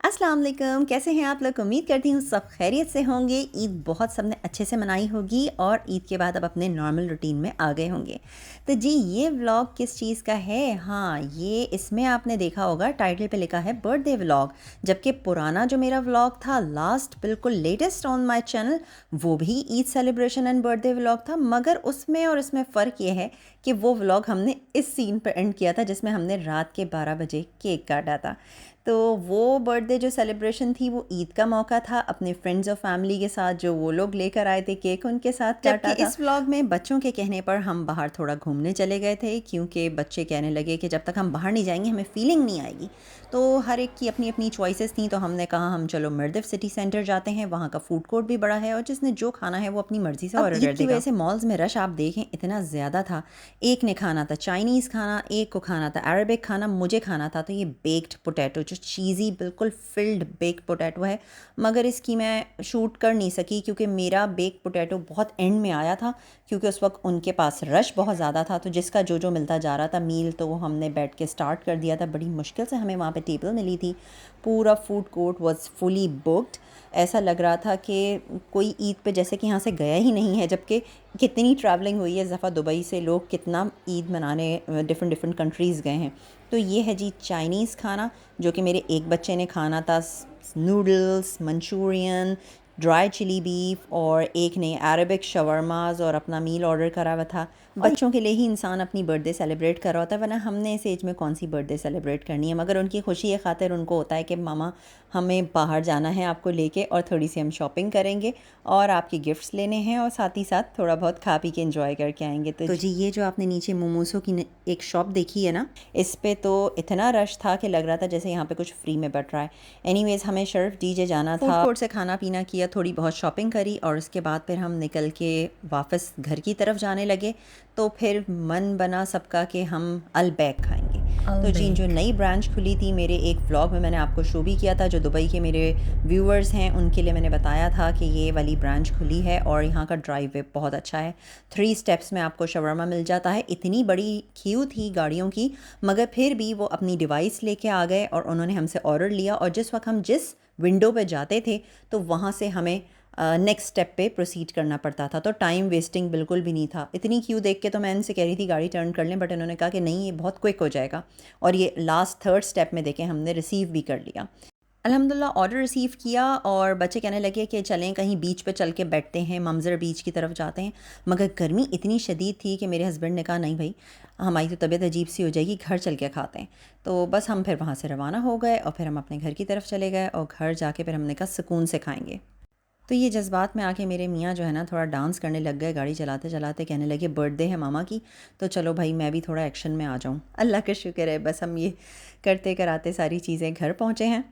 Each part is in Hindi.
अस्सलाम वालेकुम, कैसे हैं आप लोग। उम्मीद करती हूँ सब खैरियत से होंगे। ईद बहुत सबने अच्छे से मनाई होगी और ईद के बाद अब अपने नॉर्मल रूटीन में आ गए होंगे। तो जी ये व्लॉग किस चीज़ का है? हाँ, ये इसमें आपने देखा होगा टाइटल पे लिखा है बर्थडे व्लॉग, जबकि पुराना जो मेरा व्लॉग था लास्ट बिल्कुल लेटेस्ट ऑन माय चैनल वो भी Eid celebration and birthday vlog था, मगर उसमें और इसमें फ़र्क ये है कि वो व्लॉग हमने इस सीन पर एंड किया था जिसमें हमने रात के 12 बजे केक काटा था। तो वो बर्थडे जो सेलिब्रेशन थी वो ईद का मौका था, अपने फ्रेंड्स और फैमिली के साथ जो वो लोग लेकर आए थे केक उनके साथ काटा था। इस व्लॉग में बच्चों के कहने पर हम बाहर थोड़ा घूमने चले गए थे, क्योंकि बच्चे कहने लगे कि जब तक हम बाहर नहीं जाएंगे हमें फीलिंग नहीं आएगी। तो हर एक की अपनी अपनी चॉइसेस थी, तो हमने कहा हम चलो मिर्दिफ सिटी सेंटर जाते हैं, वहाँ का फूड कोर्ट भी बड़ा है और जिसने जो खाना है वो अपनी मर्जी से ऑर्डर कर देगा। की वजह से मॉल्स में रश आप देखें इतना ज़्यादा था। एक ने खाना था चाइनीज़ खाना, एक को खाना था अरबिक खाना, मुझे खाना था तो ये बेक्ड पोटैटो जो चीज़ी बिल्कुल फिल्ड बेक्ड पोटैटो है, मगर इसकी मैं शूट कर नहीं सकी क्योंकि मेरा बेक्ड पोटैटो बहुत एंड में आया था, क्योंकि उस वक्त उनके पास रश बहुत ज़्यादा था। तो जिसका जो जो मिलता जा रहा था मील तो वो हमने बैठ के स्टार्ट कर दिया था। बड़ी मुश्किल से हमें वहाँ पे टेबल मिली थी। पूरा food court was fully booked. ऐसा लग रहा था कि कोई ईद पे जैसे कि यहाँ से गया ही नहीं है, जबकि कितनी ट्रैवलिंग हुई है। इस दफ़ा दुबई से लोग कितना ईद मनाने डिफरेंट डिफरेंट कंट्रीज़ गए हैं। तो ये है जी चाइनीज़ खाना, जो कि मेरे एक बच्चे ने खाना था noodles, Manchurian, dry chilli beef, और एक ने अरबिक शवरमाज और अपना मील ऑर्डर करा हुआ था। बच्चों के लिए ही इंसान अपनी बर्थडे सेलिब्रेट कर रहा होता है, वरना हमने इस एज में कौन सी बर्थडे सेलिब्रेट करनी है। मगर उनकी खुशी खातिर उनको होता है कि मामा हमें बाहर जाना है आपको लेके, और थोड़ी सी हम शॉपिंग करेंगे और आपके गिफ्ट्स लेने हैं, और साथ ही साथ थोड़ा बहुत खा पी के एंजॉय करके आएंगे। तो जी ये जो आपने नीचे मोमोसों की एक शॉप देखी है ना, इस पे तो इतना रश था कि लग रहा था जैसे यहाँ पे कुछ फ्री में बट रहा है। एनीवेज हमें शर्फ डीजे जाना था, फूड कोर्ट से खाना पीना किया, थोड़ी बहुत शॉपिंग करी, और उसके बाद फिर हम निकल के वापस घर की तरफ जाने लगे। तो फिर मन बना सबका कि हम अलबैक खाएंगे। तो जी जो नई ब्रांच खुली थी, मेरे एक व्लॉग में मैंने आपको शो भी किया था, जो दुबई के मेरे व्यूअर्स हैं उनके लिए मैंने बताया था कि ये वाली ब्रांच खुली है और यहाँ का ड्राइव वे बहुत अच्छा है। 3 स्टेप्स में आपको शवरमा मिल जाता है। इतनी बड़ी क्यू थी गाड़ियों की, मगर फिर भी वो अपनी डिवाइस लेके आ गए और उन्होंने हमसे ऑर्डर लिया, और जिस वक्त हम जिस विंडो पे जाते थे तो वहाँ से हमें नेक्स्ट स्टेप पे प्रोसीड करना पड़ता था। तो टाइम वेस्टिंग बिल्कुल भी नहीं था। इतनी क्यू देख के तो मैं इनसे कह रही थी गाड़ी टर्न कर लें, बट इन्होंने कहा कि नहीं ये बहुत क्विक हो जाएगा, और ये लास्ट 3rd स्टेप में देखें हमने रिसीव भी कर लिया। अल्हम्दुलिल्लाह ऑर्डर रिसीव किया, और बच्चे कहने लगे कि चलें कहीं बीच पे चल के बैठते हैं, मंजर बीच की तरफ जाते हैं। मगर गर्मी इतनी शदीद थी कि मेरे हस्बैंड ने कहा नहीं भाई हमारी तो तबीयत अजीब सी हो जाएगी, घर चल के खाते हैं। तो बस हम फिर वहाँ से रवाना हो गए और फिर हम अपने घर की तरफ चले गए, और घर जाके फिर हमने कहा सुकून से खाएँगे। तो ये जज्बात में आके मेरे मियाँ जो है ना थोड़ा डांस करने लग गए गाड़ी चलाते चलाते, कहने लगे बर्थडे है मामा की, तो चलो भाई मैं भी थोड़ा एक्शन में आ जाऊँ। अल्लाह का शुक्र है बस हम ये करते कराते सारी चीज़ें घर पहुँचे हैं।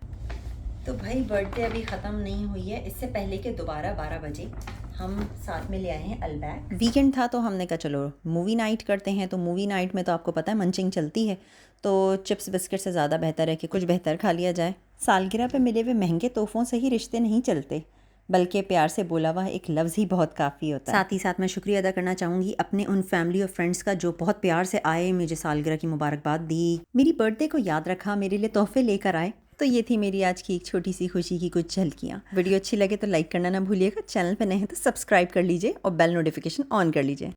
तो भाई बर्थडे अभी ख़त्म नहीं हुई है, इससे पहले कि दोबारा 12 बजे हम साथ में ले आए हैं अलबैक। वीकेंड था तो हमने कहा चलो मूवी नाइट करते हैं। तो मूवी नाइट में तो आपको पता है मंचिंग चलती है, तो चिप्स बिस्किट से ज़्यादा बेहतर है कि कुछ बेहतर खा लिया जाए। सालगिरह पे मिले हुए महंगे तोहफ़ों से ही रिश्ते नहीं चलते, बल्कि प्यार से बोला हुआ एक लफ्ज़ ही बहुत काफ़ी होता है। साथ ही साथ मैं शुक्रिया अदा करना चाहूँगी अपने उन फैमिली और फ्रेंड्स का जो बहुत प्यार से आए, मुझे सालगिरह की मुबारकबाद दी, मेरी बर्थडे को याद रखा, मेरे लिए तोहफे लेकर आए। तो ये थी मेरी आज की एक छोटी सी खुशी की कुछ झलकियाँ। वीडियो अच्छी लगे तो लाइक करना ना भूलिएगा, चैनल पर नए हैं तो सब्सक्राइब कर लीजिए और बेल नोटिफिकेशन ऑन कर लीजिए।